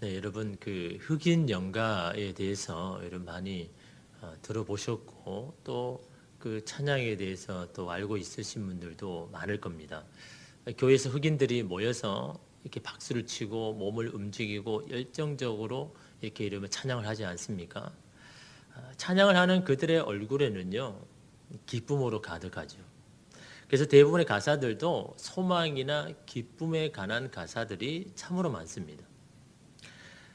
네, 여러분 그 흑인 연가에 대해서 여러분 많이 들어보셨고 또 그 찬양에 대해서 또 알고 있으신 분들도 많을 겁니다. 교회에서 흑인들이 모여서 이렇게 박수를 치고 몸을 움직이고 열정적으로 이렇게 이러면 찬양을 하지 않습니까? 찬양을 하는 그들의 얼굴에는요 기쁨으로 가득하죠. 그래서 대부분의 가사들도 소망이나 기쁨에 관한 가사들이 참으로 많습니다.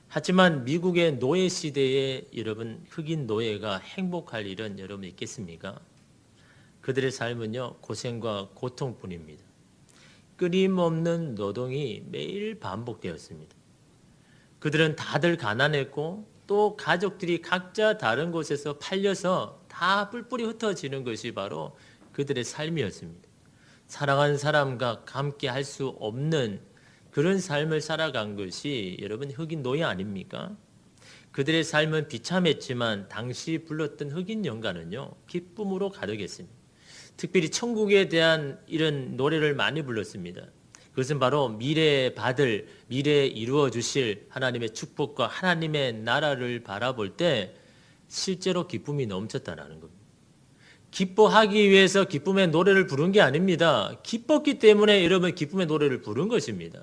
하지만 미국의 노예 시대에 여러분 흑인 노예가 행복할 일은 여러분 있겠습니까? 그들의 삶은요 고생과 고통뿐입니다. 끊임없는 노동이 매일 반복되었습니다. 그들은 다들 가난했고 또 가족들이 각자 다른 곳에서 팔려서 다 뿔뿔이 흩어지는 것이 바로 그들의 삶이었습니다. 사랑하는 사람과 함께 할 수 없는 그런 삶을 살아간 것이 여러분 흑인 노예 아닙니까? 그들의 삶은 비참했지만 당시 불렀던 흑인 연가는요 기쁨으로 가득했습니다. 특별히 천국에 대한 이런 노래를 많이 불렀습니다. 그것은 바로 미래에 이루어 주실 하나님의 축복과 하나님의 나라를 바라볼 때 실제로 기쁨이 넘쳤다는 겁니다. 기뻐하기 위해서 기쁨의 노래를 부른 게 아닙니다. 기뻤기 때문에 여러분 기쁨의 노래를 부른 것입니다.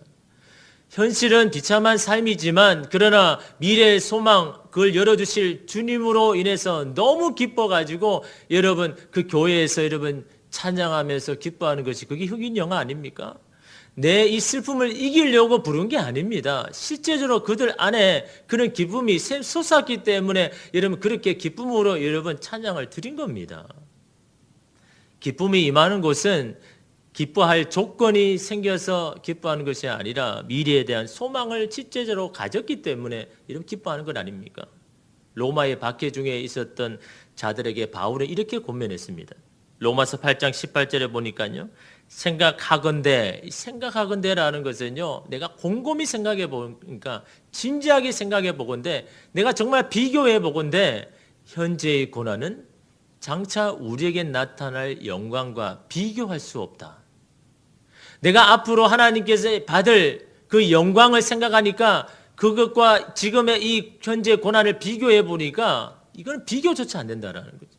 현실은 비참한 삶이지만 그러나 미래의 소망 그걸 열어주실 주님으로 인해서 너무 기뻐가지고 여러분 그 교회에서 여러분 찬양하면서 기뻐하는 것이 그게 흑인 영화 아닙니까? 내 이 슬픔을 이기려고 부른 게 아닙니다. 실제적으로 그들 안에 그런 기쁨이 솟았기 때문에 여러분 그렇게 기쁨으로 여러분 찬양을 드린 겁니다. 기쁨이 임하는 곳은 기뻐할 조건이 생겨서 기뻐하는 것이 아니라 미래에 대한 소망을 실제적으로 가졌기 때문에 이런 기뻐하는 것 아닙니까? 로마의 박해 중에 있었던 자들에게 바울은 이렇게 권면했습니다. 로마서 8장 18절에 보니까요. 생각하건대라는 것은요. 내가 곰곰이 생각해 보니까 진지하게 생각해 보건대 내가 정말 비교해 보건대 현재의 고난은 장차 우리에게 나타날 영광과 비교할 수 없다. 내가 앞으로 하나님께서 받을 그 영광을 생각하니까 그것과 지금의 이 현재 고난을 비교해 보니까 이건 비교조차 안 된다라는 거죠.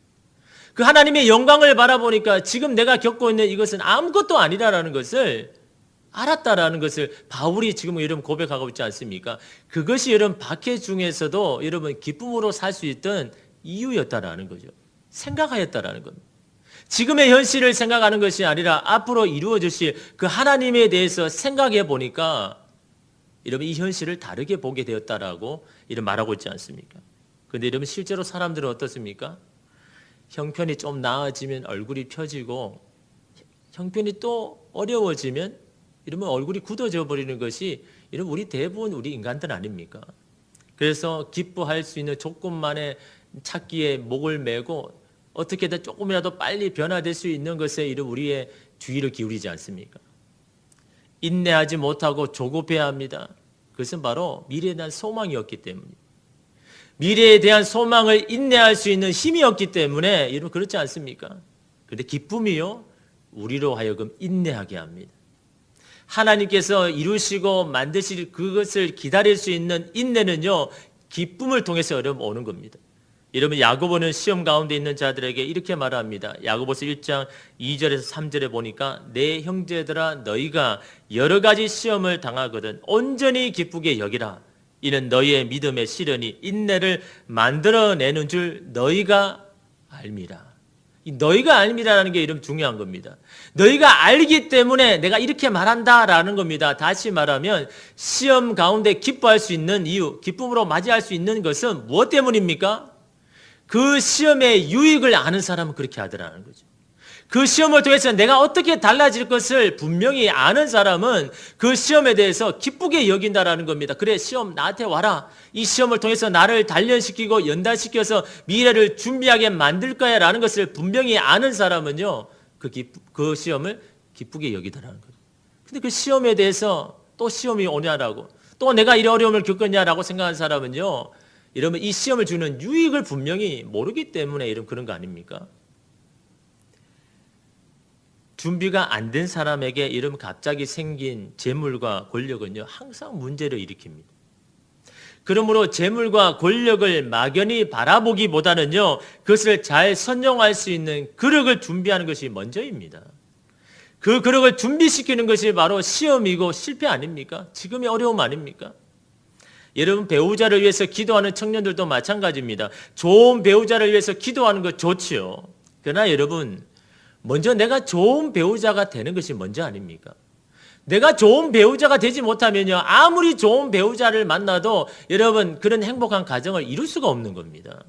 그 하나님의 영광을 바라보니까 지금 내가 겪고 있는 이것은 아무것도 아니라는 것을 알았다라는 것을 바울이 지금 여러분 고백하고 있지 않습니까? 그것이 여러분 박해 중에서도 여러분 기쁨으로 살 수 있던 이유였다라는 거죠. 생각하였다라는 겁니다. 지금의 현실을 생각하는 것이 아니라 앞으로 이루어 주실 그 하나님에 대해서 생각해 보니까 여러분 이 현실을 다르게 보게 되었다라고 이런 말하고 있지 않습니까? 그런데 여러분 실제로 사람들은 어떻습니까? 형편이 좀 나아지면 얼굴이 펴지고 형편이 또 어려워지면 이러면 얼굴이 굳어져 버리는 것이 이런 우리 대부분 우리 인간들 아닙니까? 그래서 기뻐할 수 있는 조건만에 찾기에 목을 메고 어떻게든 조금이라도 빨리 변화될 수 있는 것에 이런 우리의 주의를 기울이지 않습니까? 인내하지 못하고 조급해야 합니다. 그것은 바로 미래에 대한 소망이었기 때문입니다. 미래에 대한 소망을 인내할 수 있는 힘이 없기 때문에 여러분 그렇지 않습니까? 그런데 기쁨이요 우리로 하여금 인내하게 합니다. 하나님께서 이루시고 만드실 그것을 기다릴 수 있는 인내는요 기쁨을 통해서 여러분 오는 겁니다. 여러분 야고보는 시험 가운데 있는 자들에게 이렇게 말합니다. 야고보서 1장 2절에서 3절에 보니까 내 형제들아 너희가 여러 가지 시험을 당하거든 온전히 기쁘게 여기라. 이는 너희의 믿음의 시련이 인내를 만들어내는 줄 너희가 알미라. 이 너희가 알미라라는 게 이름 중요한 겁니다. 너희가 알기 때문에 내가 이렇게 말한다라는 겁니다. 다시 말하면 시험 가운데 기뻐할 수 있는 이유, 기쁨으로 맞이할 수 있는 것은 무엇 때문입니까? 그 시험의 유익을 아는 사람은 그렇게 하더라는 거죠. 그 시험을 통해서 내가 어떻게 달라질 것을 분명히 아는 사람은 그 시험에 대해서 기쁘게 여긴다라는 겁니다. 그래 시험 나한테 와라. 이 시험을 통해서 나를 단련시키고 연단시켜서 미래를 준비하게 만들 거야 라는 것을 분명히 아는 사람은요. 그 시험을 기쁘게 여기더라는 거죠. 근데 그 시험에 대해서 또 시험이 오냐라고 또 내가 이런 어려움을 겪었냐라고 생각하는 사람은요. 이러면 이 시험을 주는 유익을 분명히 모르기 때문에 이런 그런 거 아닙니까? 준비가 안 된 사람에게 이런 갑자기 생긴 재물과 권력은요 항상 문제를 일으킵니다. 그러므로 재물과 권력을 막연히 바라보기보다는요, 그것을 잘 선용할 수 있는 그릇을 준비하는 것이 먼저입니다. 그 그릇을 준비시키는 것이 바로 시험이고 실패 아닙니까? 지금의 어려움 아닙니까? 여러분, 배우자를 위해서 기도하는 청년들도 마찬가지입니다. 좋은 배우자를 위해서 기도하는 것 좋지요. 그러나 여러분, 먼저 내가 좋은 배우자가 되는 것이 먼저 아닙니까? 내가 좋은 배우자가 되지 못하면요, 아무리 좋은 배우자를 만나도 여러분, 그런 행복한 가정을 이룰 수가 없는 겁니다.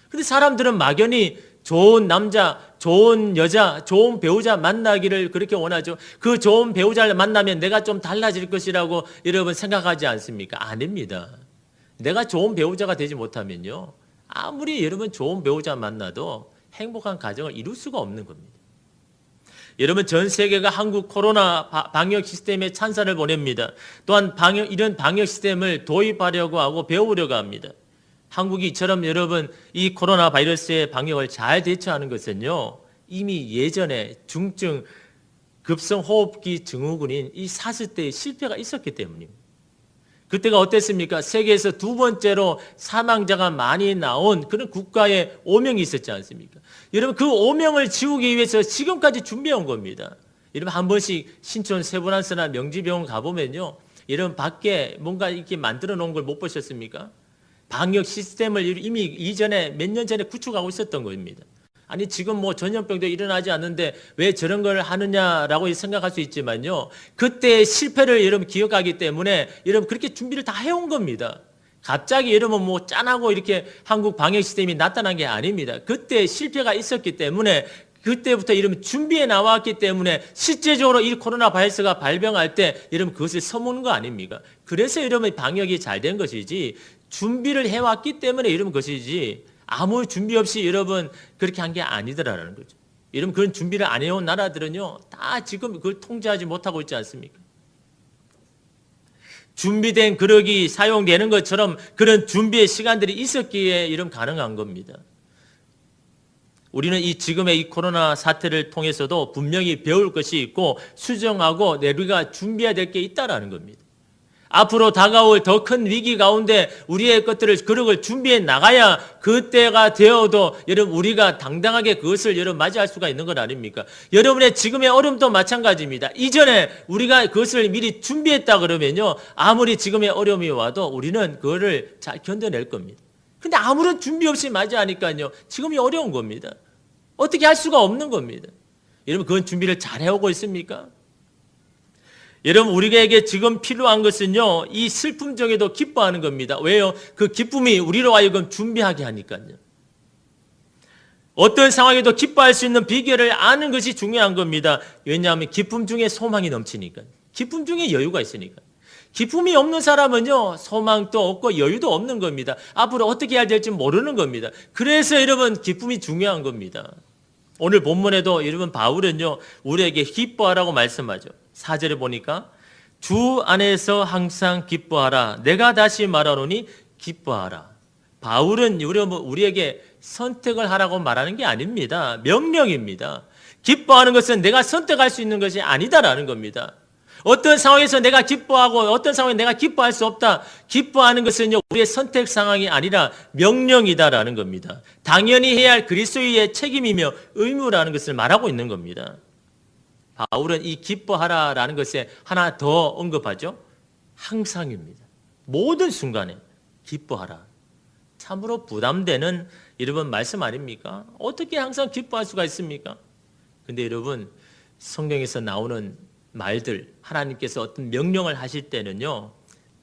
근데 사람들은 막연히 좋은 남자, 좋은 여자, 좋은 배우자 만나기를 그렇게 원하죠. 그 좋은 배우자를 만나면 내가 좀 달라질 것이라고 여러분 생각하지 않습니까? 아닙니다. 내가 좋은 배우자가 되지 못하면요, 아무리 여러분 좋은 배우자 만나도 행복한 가정을 이룰 수가 없는 겁니다. 여러분, 전 세계가 한국 코로나 방역 시스템에 찬사를 보냅니다. 또한 이런 방역 시스템을 도입하려고 하고 배우려고 합니다. 한국이 이처럼 여러분 이 코로나 바이러스의 방역을 잘 대처하는 것은요, 이미 예전에 중증 급성 호흡기 증후군인 이 사스 때의 실패가 있었기 때문입니다. 그때가 어땠습니까? 세계에서 두 번째로 사망자가 많이 나온 그런 국가의 오명이 있었지 않습니까? 여러분, 그 오명을 지우기 위해서 지금까지 준비해 온 겁니다. 여러분, 한 번씩 신촌 세브란스나 명지병원 가보면요, 여러분 밖에 뭔가 이렇게 만들어 놓은 걸 못 보셨습니까? 방역 시스템을 이미 이전에 몇 년 전에 구축하고 있었던 겁니다. 아니, 지금 뭐 전염병도 일어나지 않는데 왜 저런 걸 하느냐라고 생각할 수 있지만요, 그때의 실패를 여러분 기억하기 때문에 여러분 그렇게 준비를 다 해온 겁니다. 갑자기 여러분 뭐 짠하고 이렇게 한국 방역 시스템이 나타난 게 아닙니다. 그때 실패가 있었기 때문에 그때부터 여러분 준비해 나왔기 때문에 실제적으로 이 코로나 바이러스가 발병할 때 여러분 그것을 써먹는 거 아닙니까? 그래서 여러분 방역이 잘 된 것이지, 준비를 해왔기 때문에 이런 것이지, 아무 준비 없이 여러분 그렇게 한 게 아니더라라는 거죠. 여러분, 그런 준비를 안 해온 나라들은요, 다 지금 그걸 통제하지 못하고 있지 않습니까? 준비된 그릇이 사용되는 것처럼 그런 준비의 시간들이 있었기에 이런 가능한 겁니다. 우리는 이 지금의 이 코로나 사태를 통해서도 분명히 배울 것이 있고 수정하고 우리가 준비해야 될 게 있다라는 겁니다. 앞으로 다가올 더 큰 위기 가운데 우리의 것들을 그릇을 준비해 나가야 그때가 되어도 여러분 우리가 당당하게 그것을 여러분 맞이할 수가 있는 것 아닙니까? 여러분의 지금의 어려움도 마찬가지입니다. 이전에 우리가 그것을 미리 준비했다 그러면요, 아무리 지금의 어려움이 와도 우리는 그거를 잘 견뎌낼 겁니다. 근데 아무런 준비 없이 맞이하니까요, 지금이 어려운 겁니다. 어떻게 할 수가 없는 겁니다. 여러분, 그건 준비를 잘 해오고 있습니까? 여러분, 우리에게 지금 필요한 것은요, 이 슬픔 중에도 기뻐하는 겁니다. 왜요? 그 기쁨이 우리로 하여금 준비하게 하니까요. 어떤 상황에도 기뻐할 수 있는 비결을 아는 것이 중요한 겁니다. 왜냐하면 기쁨 중에 소망이 넘치니까. 기쁨 중에 여유가 있으니까. 기쁨이 없는 사람은요, 소망도 없고 여유도 없는 겁니다. 앞으로 어떻게 해야 될지 모르는 겁니다. 그래서 여러분, 기쁨이 중요한 겁니다. 오늘 본문에도 여러분 바울은요, 우리에게 기뻐하라고 말씀하죠. 4절에 보니까 주 안에서 항상 기뻐하라. 내가 다시 말하노니 기뻐하라. 바울은 우리에게 선택을 하라고 말하는 게 아닙니다. 명령입니다. 기뻐하는 것은 내가 선택할 수 있는 것이 아니다라는 겁니다. 어떤 상황에서 내가 기뻐하고 어떤 상황에 내가 기뻐할 수 없다. 기뻐하는 것은요, 우리의 선택 상황이 아니라 명령이다라는 겁니다. 당연히 해야 할 그리스도의 책임이며 의무라는 것을 말하고 있는 겁니다. 바울은 이 기뻐하라라는 것에 하나 더 언급하죠. 항상입니다. 모든 순간에 기뻐하라. 참으로 부담되는 여러분 말씀 아닙니까? 어떻게 항상 기뻐할 수가 있습니까? 근데 여러분, 성경에서 나오는 말들, 하나님께서 어떤 명령을 하실 때는요,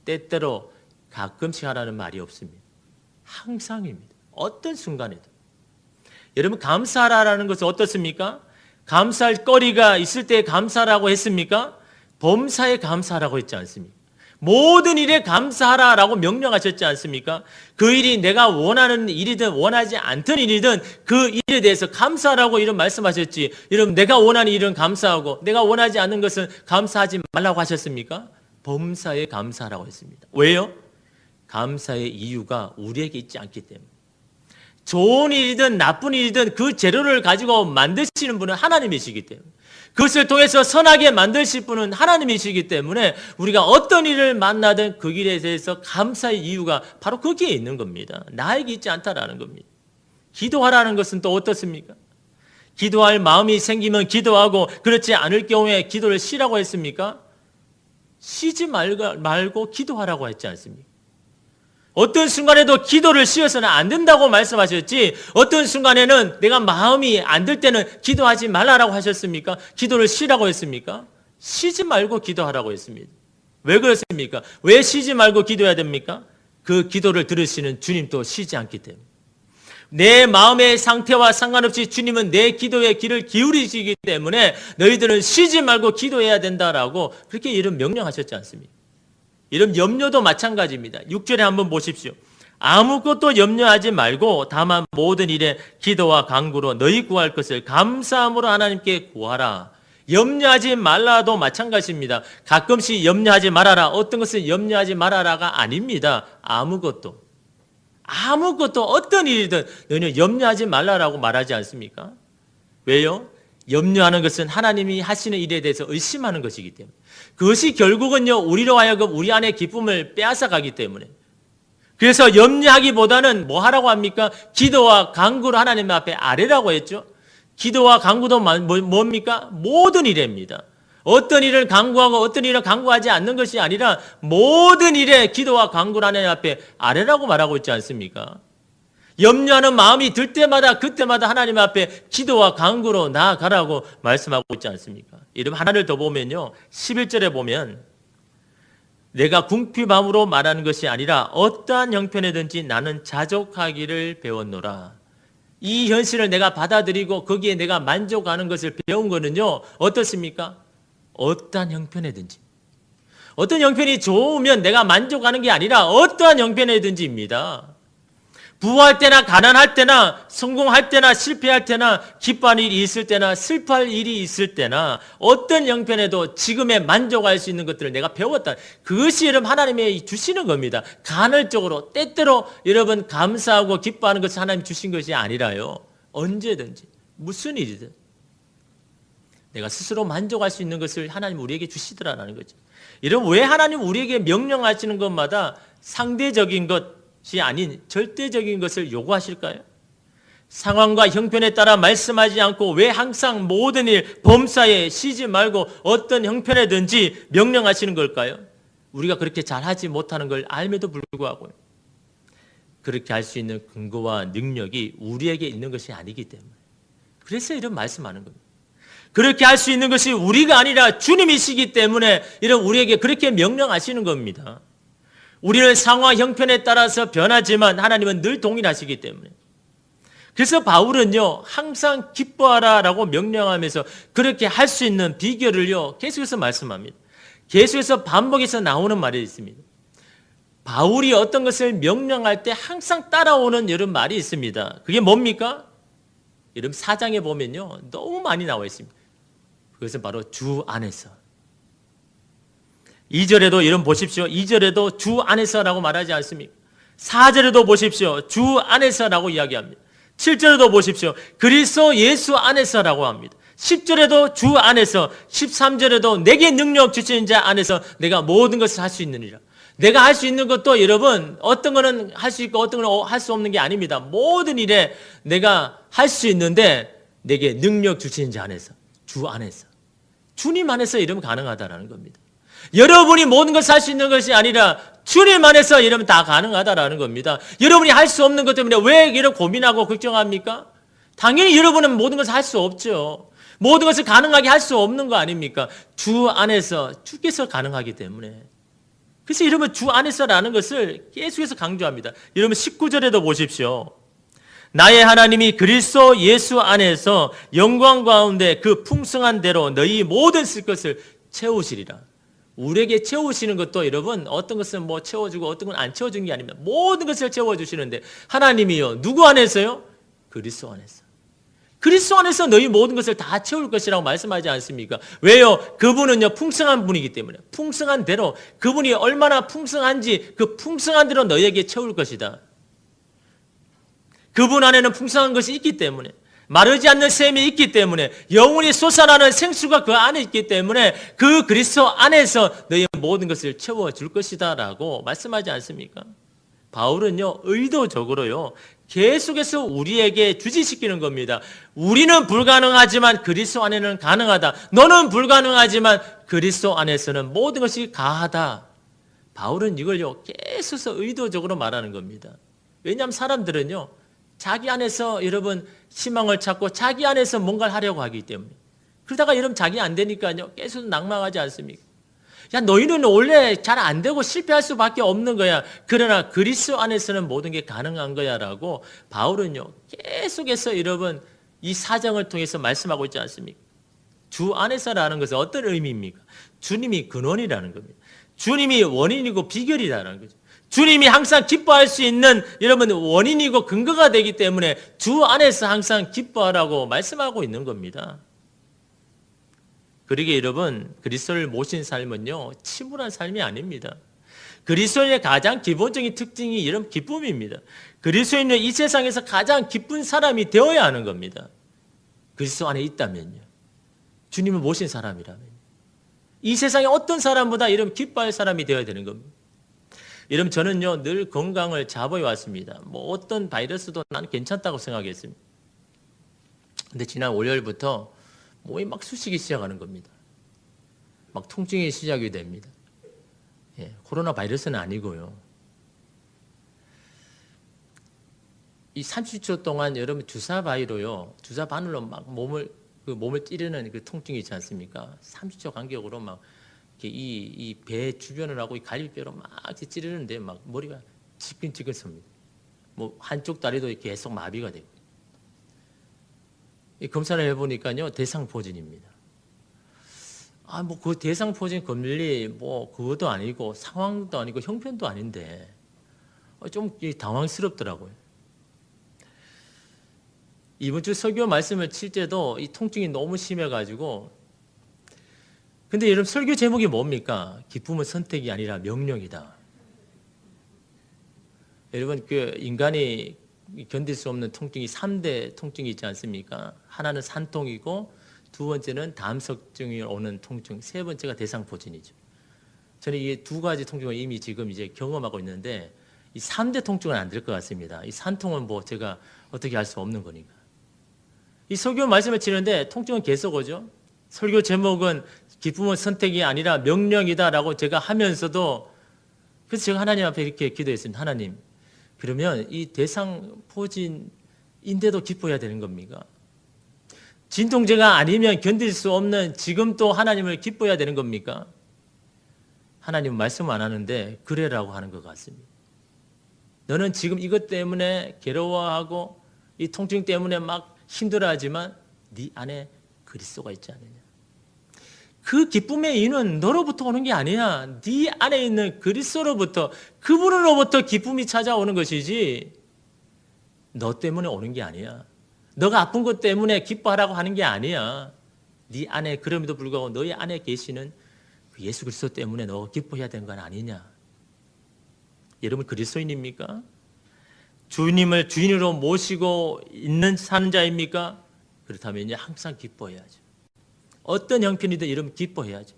때때로 가끔씩 하라는 말이 없습니다. 항상입니다. 어떤 순간에도. 여러분, 감사하라는 것은 어떻습니까? 감사할 거리가 있을 때 감사라고 했습니까? 범사에 감사하라고 했지 않습니까? 모든 일에 감사하라라고 명령하셨지 않습니까? 그 일이 내가 원하는 일이든 원하지 않던 일이든 그 일에 대해서 감사하라고 이런 말씀하셨지. 여러분, 내가 원하는 일은 감사하고 내가 원하지 않는 것은 감사하지 말라고 하셨습니까? 범사에 감사하라고 했습니다. 왜요? 감사의 이유가 우리에게 있지 않기 때문에. 좋은 일이든 나쁜 일이든 그 재료를 가지고 만드시는 분은 하나님이시기 때문에, 그것을 통해서 선하게 만드실 분은 하나님이시기 때문에 우리가 어떤 일을 만나든 그 일에 대해서 감사의 이유가 바로 거기에 있는 겁니다. 나에게 있지 않다라는 겁니다. 기도하라는 것은 또 어떻습니까? 기도할 마음이 생기면 기도하고 그렇지 않을 경우에 기도를 쉬라고 했습니까? 쉬지 말고 기도하라고 했지 않습니까? 어떤 순간에도 기도를 쉬어서는 안 된다고 말씀하셨지, 어떤 순간에는 내가 마음이 안 들 때는 기도하지 말라라고 하셨습니까? 기도를 쉬라고 했습니까? 쉬지 말고 기도하라고 했습니다. 왜 그렇습니까? 왜 쉬지 말고 기도해야 됩니까? 그 기도를 들으시는 주님도 쉬지 않기 때문에. 내 마음의 상태와 상관없이 주님은 내 기도에 귀를 기울이시기 때문에 너희들은 쉬지 말고 기도해야 된다라고 그렇게 이런 명령하셨지 않습니까? 이런 염려도 마찬가지입니다. 6절에 한번 보십시오. 아무것도 염려하지 말고 다만 모든 일에 기도와 간구로 너희 구할 것을 감사함으로 하나님께 구하라. 염려하지 말라도 마찬가지입니다. 가끔씩 염려하지 말아라. 어떤 것은 염려하지 말아라가 아닙니다. 아무것도 어떤 일이든 너희는 염려하지 말라라고 말하지 않습니까? 왜요? 염려하는 것은 하나님이 하시는 일에 대해서 의심하는 것이기 때문에, 그것이 결국은요 우리로 하여금 우리 안에 기쁨을 빼앗아 가기 때문에, 그래서 염려하기보다는 뭐 하라고 합니까? 기도와 간구를 하나님 앞에 아뢰라고 했죠. 기도와 간구도 뭡니까? 모든 일입니다. 어떤 일을 간구하고 어떤 일을 간구하지 않는 것이 아니라 모든 일에 기도와 간구를 하나님 앞에 아뢰라고 말하고 있지 않습니까? 염려하는 마음이 들 때마다 그때마다 하나님 앞에 기도와 간구로 나아가라고 말씀하고 있지 않습니까? 이름 하나를 더 보면요, 11절에 보면 내가 궁핍함으로 말하는 것이 아니라 어떠한 형편이든지 나는 자족하기를 배웠노라. 이 현실을 내가 받아들이고 거기에 내가 만족하는 것을 배운 거는요 어떻습니까? 어떠한 형편이든지, 어떤 형편이 좋으면 내가 만족하는 게 아니라 어떠한 형편이든지입니다. 부할 때나 가난할 때나 성공할 때나 실패할 때나 기뻐할 일이 있을 때나 슬퍼할 일이 있을 때나 어떤 형편에도 지금에 만족할 수 있는 것들을 내가 배웠다. 그것이 여러분 하나님이 주시는 겁니다. 간헐적으로 때때로 여러분 감사하고 기뻐하는 것이 하나님이 주신 것이 아니라요, 언제든지 무슨 일이든 내가 스스로 만족할 수 있는 것을 하나님 우리에게 주시더라라는 거죠. 여러분, 왜 하나님 우리에게 명령하시는 것마다 상대적인 것이 아닌 절대적인 것을 요구하실까요? 상황과 형편에 따라 말씀하지 않고 왜 항상 모든 일 범사에 쉬지 말고 어떤 형편에든지 명령하시는 걸까요? 우리가 그렇게 잘하지 못하는 걸 알면도 불구하고 그렇게 할 수 있는 근거와 능력이 우리에게 있는 것이 아니기 때문에, 그래서 이런 말씀하는 겁니다. 그렇게 할 수 있는 것이 우리가 아니라 주님이시기 때문에 이런 우리에게 그렇게 명령하시는 겁니다. 우리는 상황 형편에 따라서 변하지만 하나님은 늘 동일하시기 때문에. 그래서 바울은요 항상 기뻐하라라고 명령하면서 그렇게 할 수 있는 비결을요 계속해서 말씀합니다. 계속해서 반복해서 나오는 말이 있습니다. 바울이 어떤 것을 명령할 때 항상 따라오는 이런 말이 있습니다. 그게 뭡니까? 여러분 4장에 보면요 너무 많이 나와 있습니다. 그것은 바로 주 안에서. 2절에도 여러분 보십시오. 2절에도 주 안에서라고 말하지 않습니까? 4절에도 보십시오. 주 안에서라고 이야기합니다. 7절에도 보십시오. 그리스도 예수 안에서라고 합니다. 10절에도 주 안에서, 13절에도 내게 능력 주시는 자 안에서 내가 모든 것을 할 수 있느니라. 내가 할 수 있는 것도 여러분 어떤 거는 할 수 있고 어떤 거는 할 수 없는 게 아닙니다. 모든 일에 내가 할 수 있는데 내게 능력 주시는 자 안에서, 주 안에서, 주님 안에서 이러면 가능하다라는 겁니다. 여러분이 모든 것을 할 수 있는 것이 아니라 주님 안에서 이러면 다 가능하다라는 겁니다. 여러분이 할 수 없는 것 때문에 왜 이런 고민하고 걱정합니까? 당연히 여러분은 모든 것을 할 수 없죠. 모든 것을 가능하게 할 수 없는 거 아닙니까? 주 안에서, 주께서 가능하기 때문에. 그래서 여러분 주 안에서라는 것을 계속해서 강조합니다. 여러분 19절에도 보십시오. 나의 하나님이 그리스도 예수 안에서 영광 가운데 그 풍성한 대로 너희 모든 쓸 것을 채우시리라. 우리에게 채우시는 것도 여러분 어떤 것은 뭐 채워주고 어떤 건 안 채워주는 게 아닙니다. 모든 것을 채워주시는데 하나님이요 누구 안에서요? 그리스도 안에서. 그리스도 안에서 너희 모든 것을 다 채울 것이라고 말씀하지 않습니까? 왜요? 그분은요 풍성한 분이기 때문에, 풍성한 대로, 그분이 얼마나 풍성한지 그 풍성한 대로 너희에게 채울 것이다. 그분 안에는 풍성한 것이 있기 때문에, 마르지 않는 샘이 있기 때문에, 영원히 솟아나는 생수가 그 안에 있기 때문에 그 그리스도 안에서 너희의 모든 것을 채워줄 것이다 라고 말씀하지 않습니까? 바울은요, 의도적으로요, 계속해서 우리에게 주지시키는 겁니다. 우리는 불가능하지만 그리스도 안에는 가능하다. 너는 불가능하지만 그리스도 안에서는 모든 것이 가하다. 바울은 이걸요, 계속해서 의도적으로 말하는 겁니다. 왜냐하면 사람들은요, 자기 안에서 여러분 희망을 찾고 자기 안에서 뭔가를 하려고 하기 때문에, 그러다가 여러분 자기 안 되니까요, 계속 낙망하지 않습니까? 야, 너희는 원래 잘 안 되고 실패할 수밖에 없는 거야. 그러나 그리스도 안에서는 모든 게 가능한 거야 라고 바울은요, 계속해서 여러분 이 사정을 통해서 말씀하고 있지 않습니까? 주 안에서라는 것은 어떤 의미입니까? 주님이 근원이라는 겁니다. 주님이 원인이고 비결이라는 거죠. 주님이 항상 기뻐할 수 있는 여러분 원인이고 근거가 되기 때문에 주 안에서 항상 기뻐하라고 말씀하고 있는 겁니다. 그러기에 여러분, 그리스도를 모신 삶은요, 침울한 삶이 아닙니다. 그리스도인의 가장 기본적인 특징이 이런 기쁨입니다. 그리스도인은 이 세상에서 가장 기쁜 사람이 되어야 하는 겁니다. 그리스도 안에 있다면요. 주님을 모신 사람이라면. 이 세상에 어떤 사람보다 이런 기뻐할 사람이 되어야 되는 겁니다. 여러분, 저는요, 늘 건강을 자보해 왔습니다. 뭐 어떤 바이러스도 난 괜찮다고 생각했습니다. 근데 지난 월요일부터 몸이 막 쑤시기 시작하는 겁니다. 막 통증이 시작이 됩니다. 예, 코로나 바이러스는 아니고요. 이 30초 동안 여러분 주사 바이로요, 주사 바늘로 막 몸을 찌르는 그 통증이 있지 않습니까? 30초 간격으로 막 이 배 주변을 하고 이 갈비뼈로 막 찌르는데 막 머리가 지끈지끈 섭니다. 뭐 한쪽 다리도 계속 마비가 되고. 이 검사를 해보니까요, 대상포진입니다. 뭐 그 대상포진 검리 뭐 그것도 아니고 상황도 아니고 형편도 아닌데 좀 당황스럽더라고요. 이번 주 설교 말씀을 칠 때도 이 통증이 너무 심해가지고, 근데 여러분 설교 제목이 뭡니까? 기쁨은 선택이 아니라 명령이다. 여러분 그 인간이 견딜 수 없는 통증이 3대 통증이 있지 않습니까? 하나는 산통이고, 두 번째는 담석증이 오는 통증, 세 번째가 대상포진이죠. 저는 이 두 가지 통증을 이미 지금 이제 경험하고 있는데, 이 3대 통증은 안 될 것 같습니다. 이 산통은 뭐 제가 어떻게 할 수 없는 거니까. 이 설교 말씀을 치는데 통증은 계속 오죠. 설교 제목은 기쁨은 선택이 아니라 명령이다라고 제가 하면서도, 그래서 제가 하나님 앞에 이렇게 기도했습니다. 하나님, 그러면 이 대상포진인데도 기뻐해야 되는 겁니까? 진통제가 아니면 견딜 수 없는 지금 또 하나님을 기뻐해야 되는 겁니까? 하나님은 말씀 안 하는데 그래라고 하는 것 같습니다. 너는 지금 이것 때문에 괴로워하고 이 통증 때문에 막 힘들어하지만 네 안에 그리스도가 있지 않느냐. 그 기쁨의 이유는 너로부터 오는 게 아니야. 네 안에 있는 그리스도로부터, 그분으로부터 기쁨이 찾아오는 것이지 너 때문에 오는 게 아니야. 너가 아픈 것 때문에 기뻐하라고 하는 게 아니야. 네 안에, 그럼에도 불구하고 너희 안에 계시는 예수 그리스도 때문에 너 기뻐해야 되는 건 아니냐. 여러분 그리스도인입니까? 주님을 주인으로 모시고 있는 사는 자입니까? 그렇다면 항상 기뻐해야죠. 어떤 형편이든 여러분 기뻐해야죠.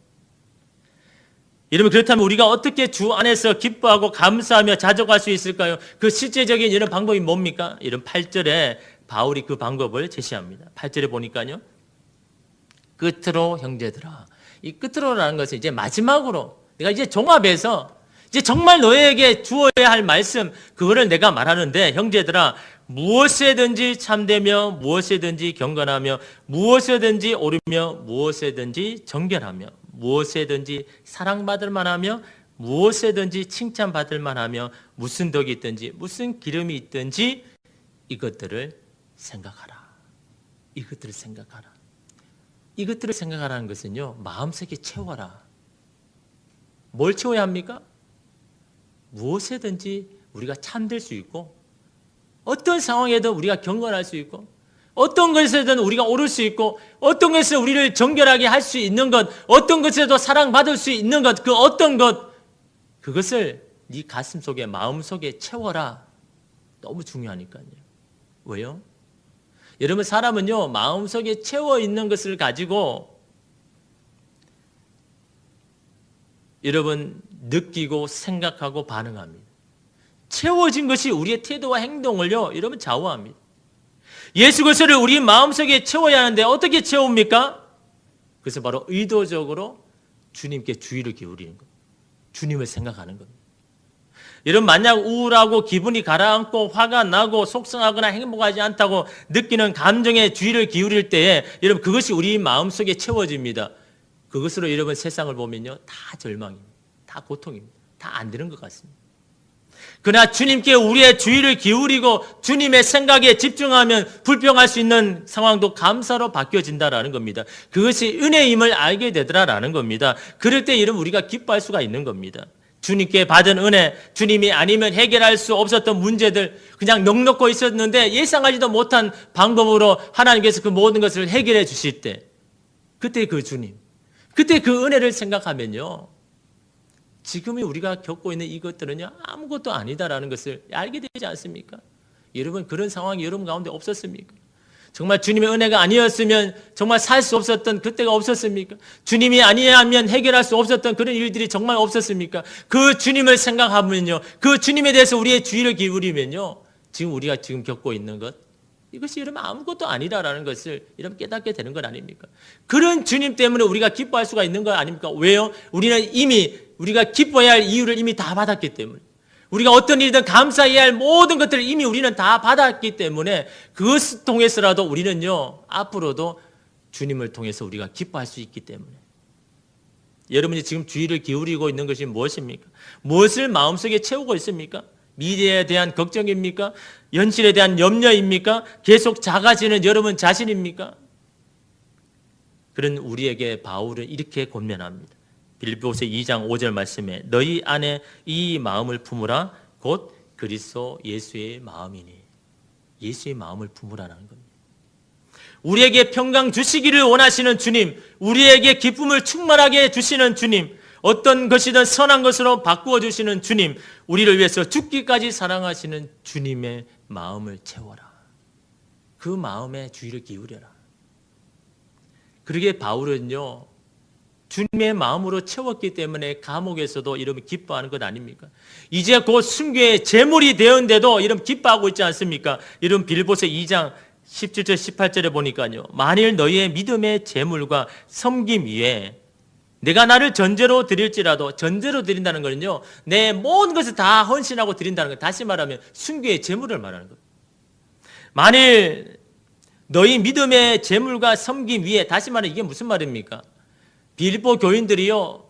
여러분 그렇다면 우리가 어떻게 주 안에서 기뻐하고 감사하며 자족할 수 있을까요? 그 실제적인 이런 방법이 뭡니까? 이런 8절에 바울이 그 방법을 제시합니다. 8절에 보니까요, 끝으로 형제들아. 이 끝으로라는 것은 이제 마지막으로 내가 이제 종합해서 이제 정말 너에게 주어야 할 말씀, 그거를 내가 말하는데, 형제들아, 무엇에든지 참되며 무엇에든지 경건하며 무엇에든지 옳으며 무엇에든지 정결하며 무엇에든지 사랑받을 만하며 무엇에든지 칭찬받을 만하며 무슨 덕이 있든지 무슨 기름이 있든지 이것들을 생각하라. 이것들을 생각하라. 이것들을 생각하라는 것은요, 마음속에 채워라. 뭘 채워야 합니까? 무엇에든지 우리가 참될 수 있고, 어떤 상황에도 우리가 경건할 수 있고, 어떤 것에든 우리가 오를 수 있고, 어떤 것을 우리를 정결하게 할 수 있는 것, 어떤 것에도 사랑받을 수 있는 것, 그 어떤 것, 그것을 네 가슴 속에, 마음 속에 채워라. 너무 중요하니까요. 왜요? 여러분, 사람은요, 마음속에 채워 있는 것을 가지고 여러분 느끼고 생각하고 반응합니다. 채워진 것이 우리의 태도와 행동을요, 여러분 좌우합니다. 예수 그리스도를 우리 마음속에 채워야 하는데 어떻게 채웁니까? 그래서 바로 의도적으로 주님께 주의를 기울이는 것, 주님을 생각하는 겁니다. 여러분, 만약 우울하고 기분이 가라앉고 화가 나고 속상하거나 행복하지 않다고 느끼는 감정에 주의를 기울일 때에 여러분 그것이 우리 마음속에 채워집니다. 그것으로 여러분 세상을 보면요, 다 절망입니다. 다 고통입니다. 다 안 되는 것 같습니다. 그러나 주님께 우리의 주의를 기울이고 주님의 생각에 집중하면 불평할 수 있는 상황도 감사로 바뀌어진다라는 겁니다. 그것이 은혜임을 알게 되더라라는 겁니다. 그럴 때 여러분 우리가 기뻐할 수가 있는 겁니다. 주님께 받은 은혜, 주님이 아니면 해결할 수 없었던 문제들 그냥 넉넉고 있었는데 예상하지도 못한 방법으로 하나님께서 그 모든 것을 해결해 주실 때 그때 그 주님, 그때 그 은혜를 생각하면요, 지금이 우리가 겪고 있는 이것들은요 아무것도 아니다라는 것을 알게 되지 않습니까? 여러분, 그런 상황이 여러분 가운데 없었습니까? 정말 주님의 은혜가 아니었으면 정말 살 수 없었던 그때가 없었습니까? 주님이 아니하면 해결할 수 없었던 그런 일들이 정말 없었습니까? 그 주님을 생각하면요, 그 주님에 대해서 우리의 주의를 기울이면요, 지금 우리가 지금 겪고 있는 것, 이것이 여러분 아무것도 아니라는 것을 여러분 깨닫게 되는 것 아닙니까? 그런 주님 때문에 우리가 기뻐할 수가 있는 것 아닙니까? 왜요? 우리는 이미 우리가 기뻐해야 할 이유를 이미 다 받았기 때문에, 우리가 어떤 일이든 감사해야 할 모든 것들을 이미 우리는 다 받았기 때문에 그것을 통해서라도 우리는요 앞으로도 주님을 통해서 우리가 기뻐할 수 있기 때문에, 여러분이 지금 주의를 기울이고 있는 것이 무엇입니까? 무엇을 마음속에 채우고 있습니까? 미래에 대한 걱정입니까? 현실에 대한 염려입니까? 계속 작아지는 여러분 자신입니까? 그런 우리에게 바울은 이렇게 권면합니다. 빌립보서 2장 5절 말씀에 너희 안에 이 마음을 품으라 곧 그리스도 예수의 마음이니, 예수의 마음을 품으라는 겁니다. 우리에게 평강 주시기를 원하시는 주님, 우리에게 기쁨을 충만하게 주시는 주님, 어떤 것이든 선한 것으로 바꾸어 주시는 주님, 우리를 위해서 죽기까지 사랑하시는 주님의 마음을 채워라. 그 마음에 주의를 기울여라. 그러게 바울은요 주님의 마음으로 채웠기 때문에 감옥에서도 이러면 기뻐하는 것 아닙니까? 이제 곧 순교의 제물이 되었는데도 이러면 기뻐하고 있지 않습니까? 이런 빌립보서 2장 17절 18절에 보니까요, 만일 너희의 믿음의 제물과 섬김 위에 내가 나를 전제로 드릴지라도, 전제로 드린다는 거는요 내 모든 것을 다 헌신하고 드린다는 거, 다시 말하면 순교의 제물을 말하는 거예요. 만일 너희 믿음의 제물과 섬김 위에, 다시 말하면 이게 무슨 말입니까? 빌립보 교인들이요,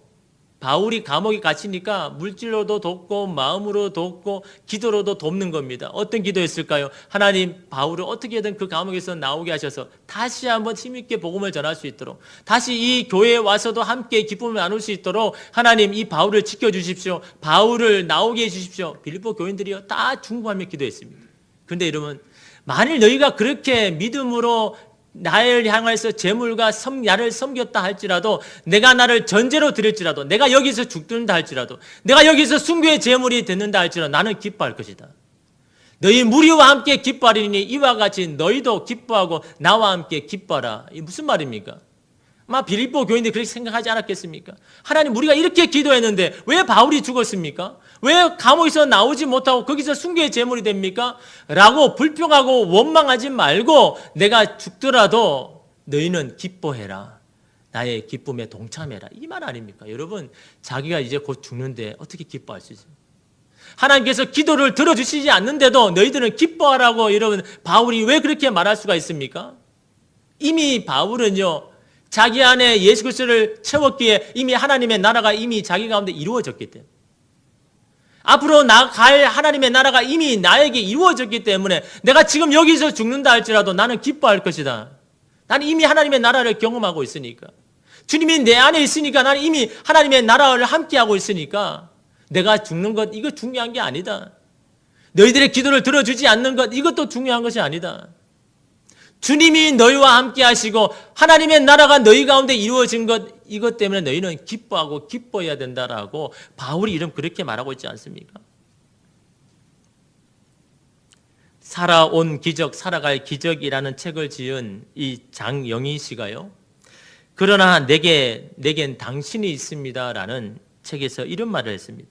바울이 감옥에 갇히니까 물질로도 돕고 마음으로 돕고 기도로도 돕는 겁니다. 어떤 기도였을까요? 하나님, 바울을 어떻게든 그 감옥에서 나오게 하셔서 다시 한번 힘있게 복음을 전할 수 있도록, 다시 이 교회에 와서도 함께 기쁨을 나눌 수 있도록 하나님 이 바울을 지켜주십시오. 바울을 나오게 해주십시오. 빌립보 교인들이요 다 중보하며 기도했습니다. 그런데 여러분, 만일 너희가 그렇게 믿음으로 나를 향해서 재물과 나를 섬겼다 할지라도, 내가 나를 전제로 드릴지라도, 내가 여기서 죽든다 할지라도, 내가 여기서 순교의 재물이 됐는다 할지라도 나는 기뻐할 것이다. 너희 무리와 함께 기뻐하리니 이와 같이 너희도 기뻐하고 나와 함께 기뻐하라. 이게 무슨 말입니까? 아마 빌립보 교인들이 그렇게 생각하지 않았겠습니까? 하나님, 우리가 이렇게 기도했는데 왜 바울이 죽었습니까? 왜 감옥에서 나오지 못하고 거기서 순교의 제물이 됩니까? 라고 불평하고 원망하지 말고 내가 죽더라도 너희는 기뻐해라. 나의 기쁨에 동참해라. 이 말 아닙니까? 여러분, 자기가 이제 곧 죽는데 어떻게 기뻐할 수 있어요? 하나님께서 기도를 들어주시지 않는데도 너희들은 기뻐하라고, 여러분, 바울이 왜 그렇게 말할 수가 있습니까? 이미 바울은요, 자기 안에 예수 그리스도를 채웠기에 이미 하나님의 나라가 이미 자기 가운데 이루어졌기 때문에, 앞으로 나갈 하나님의 나라가 이미 나에게 이루어졌기 때문에 내가 지금 여기서 죽는다 할지라도 나는 기뻐할 것이다. 나는 이미 하나님의 나라를 경험하고 있으니까, 주님이 내 안에 있으니까, 나는 이미 하나님의 나라를 함께하고 있으니까 내가 죽는 것, 이거 중요한 게 아니다. 너희들의 기도를 들어주지 않는 것, 이것도 중요한 것이 아니다. 주님이 너희와 함께 하시고 하나님의 나라가 너희 가운데 이루어진 것, 이것 때문에 너희는 기뻐하고 기뻐해야 된다라고 바울이 이름 그렇게 말하고 있지 않습니까? 살아온 기적, 살아갈 기적이라는 책을 지은 이 장영희 씨가요. 그러나 내겐 당신이 있습니다라는 책에서 이런 말을 했습니다.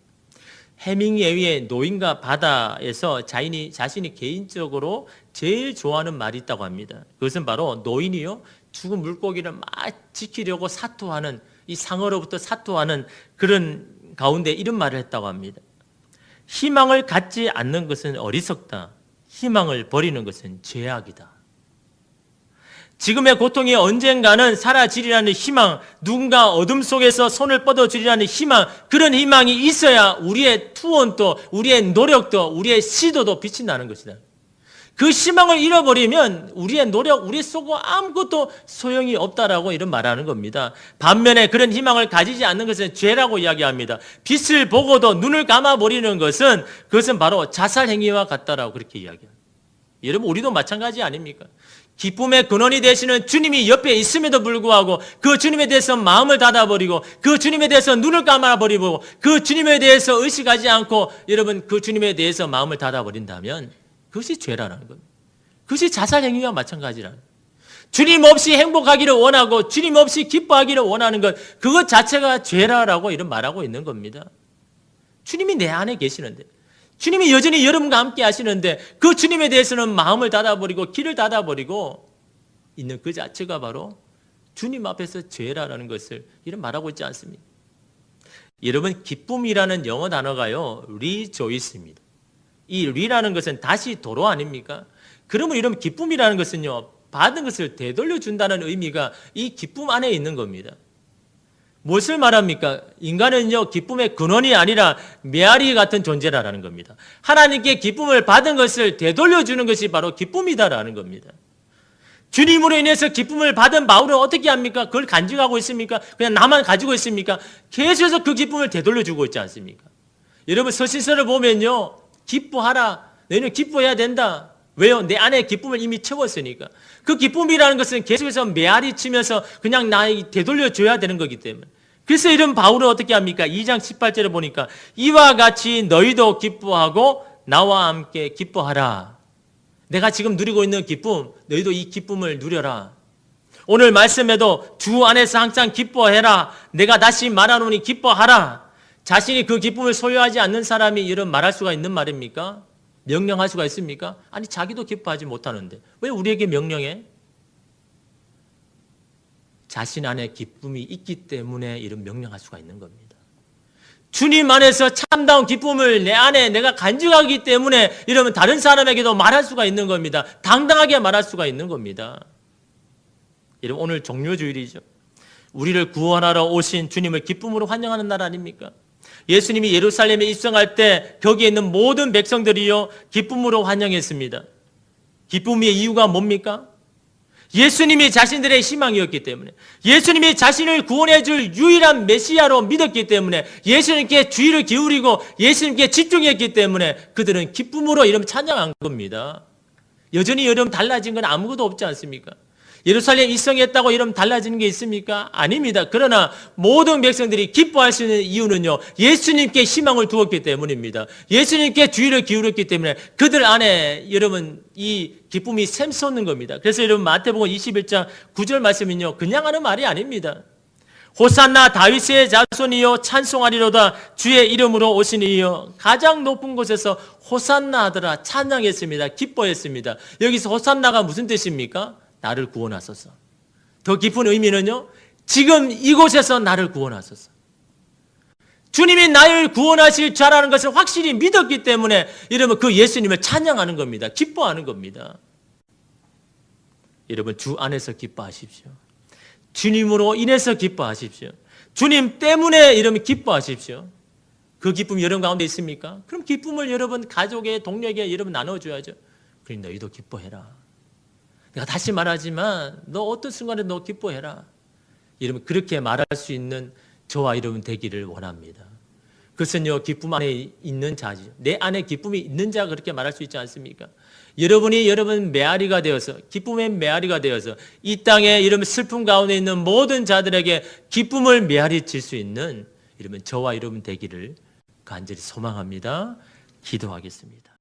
해밍웨이의 노인과 바다에서 자신이 개인적으로 제일 좋아하는 말이 있다고 합니다. 그것은 바로 노인이요, 죽은 물고기를 막 지키려고 사투하는, 이 상어로부터 사투하는 그런 가운데 이런 말을 했다고 합니다. 희망을 갖지 않는 것은 어리석다. 희망을 버리는 것은 죄악이다. 지금의 고통이 언젠가는 사라지리라는 희망, 누군가 어둠 속에서 손을 뻗어주리라는 희망, 그런 희망이 있어야 우리의 투혼도, 우리의 노력도, 우리의 시도도 빛이 나는 것이다. 그 희망을 잃어버리면 우리의 노력, 우리 쏘고 아무것도 소용이 없다라고 이런 말하는 겁니다. 반면에 그런 희망을 가지지 않는 것은 죄라고 이야기합니다. 빛을 보고도 눈을 감아버리는 그것은 바로 자살 행위와 같다라고 그렇게 이야기합니다. 여러분, 우리도 마찬가지 아닙니까? 기쁨의 근원이 되시는 주님이 옆에 있음에도 불구하고 그 주님에 대해서 마음을 닫아버리고 그 주님에 대해서 눈을 감아버리고 그 주님에 대해서 의식하지 않고 여러분 그 주님에 대해서 마음을 닫아버린다면 그것이 죄라는 겁니다. 그것이 자살 행위와 마찬가지라는 겁니다. 주님 없이 행복하기를 원하고 주님 없이 기뻐하기를 원하는 것, 그것 자체가 죄라라고 이런 말하고 있는 겁니다. 주님이 내 안에 계시는데, 주님이 여전히 여러분과 함께 하시는데 그 주님에 대해서는 마음을 닫아버리고 길을 닫아버리고 있는 그 자체가 바로 주님 앞에서 죄라는 것을 이런 말하고 있지 않습니까? 여러분, 기쁨이라는 영어 단어가요, rejoice입니다. 이 re라는 것은 다시 도로 아닙니까? 그러면 이런 기쁨이라는 것은요, 받은 것을 되돌려준다는 의미가 이 기쁨 안에 있는 겁니다. 무엇을 말합니까? 인간은요, 기쁨의 근원이 아니라 메아리 같은 존재라는 겁니다. 하나님께 기쁨을 받은 것을 되돌려주는 것이 바로 기쁨이다라는 겁니다. 주님으로 인해서 기쁨을 받은 바울은 어떻게 합니까? 그걸 간직하고 있습니까? 그냥 나만 가지고 있습니까? 계속해서 그 기쁨을 되돌려주고 있지 않습니까? 여러분, 서신서를 보면요, 기뻐하라. 너희는 기뻐해야 된다. 왜요? 내 안에 기쁨을 이미 채웠으니까. 그 기쁨이라는 것은 계속해서 메아리 치면서 그냥 나에게 되돌려줘야 되는 거기 때문에. 그래서 이런 바울은 어떻게 합니까? 2장 18절에 보니까 이와 같이 너희도 기뻐하고 나와 함께 기뻐하라. 내가 지금 누리고 있는 기쁨, 너희도 이 기쁨을 누려라. 오늘 말씀에도 주 안에서 항상 기뻐해라. 내가 다시 말하노니 기뻐하라. 자신이 그 기쁨을 소유하지 않는 사람이 이런 말할 수가 있는 말입니까? 명령할 수가 있습니까? 아니, 자기도 기뻐하지 못하는데 왜 우리에게 명령해? 자신 안에 기쁨이 있기 때문에 이런 명령할 수가 있는 겁니다. 주님 안에서 참다운 기쁨을 내 안에 내가 간직하기 때문에 이러면 다른 사람에게도 말할 수가 있는 겁니다. 당당하게 말할 수가 있는 겁니다. 여러분, 오늘 종료주일이죠. 우리를 구원하러 오신 주님을 기쁨으로 환영하는 날 아닙니까? 예수님이 예루살렘에 입성할 때 거기에 있는 모든 백성들이요, 기쁨으로 환영했습니다. 기쁨의 이유가 뭡니까? 예수님이 자신들의 희망이었기 때문에, 예수님이 자신을 구원해 줄 유일한 메시아로 믿었기 때문에, 예수님께 주의를 기울이고 예수님께 집중했기 때문에 그들은 기쁨으로 이름 찬양한 겁니다. 여전히 여러분 달라진 건 아무것도 없지 않습니까? 예루살렘 입성했다고 이러면 달라지는 게 있습니까? 아닙니다. 그러나 모든 백성들이 기뻐할 수 있는 이유는요, 예수님께 희망을 두었기 때문입니다. 예수님께 주의를 기울였기 때문에 그들 안에 여러분 이 기쁨이 샘솟는 겁니다. 그래서 여러분 마태복음 21장 9절 말씀은요, 그냥 하는 말이 아닙니다. 호산나 다윗의 자손이여 찬송하리로다 주의 이름으로 오시니여. 가장 높은 곳에서 호산나 하더라 찬양했습니다. 기뻐했습니다. 여기서 호산나가 무슨 뜻입니까? 나를 구원하소서. 더 깊은 의미는요, 지금 이곳에서 나를 구원하소서. 주님이 나를 구원하실 자라는 것을 확실히 믿었기 때문에 이러면 그 예수님을 찬양하는 겁니다. 기뻐하는 겁니다. 여러분, 주 안에서 기뻐하십시오. 주님으로 인해서 기뻐하십시오. 주님 때문에 이러면 기뻐하십시오. 그 기쁨이 여러분 가운데 있습니까? 그럼 기쁨을 여러분 가족에, 동료에게 여러분 나눠줘야죠. 그럼 너희도 기뻐해라. 내가 다시 말하지만 너 어떤 순간에 너 기뻐해라. 여러분, 그렇게 말할 수 있는 저와 여러분 되기를 원합니다. 그것은요, 기쁨 안에 있는 자지. 내 안에 기쁨이 있는 자가 그렇게 말할 수 있지 않습니까? 여러분이 여러분 메아리가 되어서, 기쁨의 메아리가 되어서 이 땅에 여러분 슬픔 가운데 있는 모든 자들에게 기쁨을 메아리칠 수 있는 여러분 저와 여러분 되기를 간절히 소망합니다. 기도하겠습니다.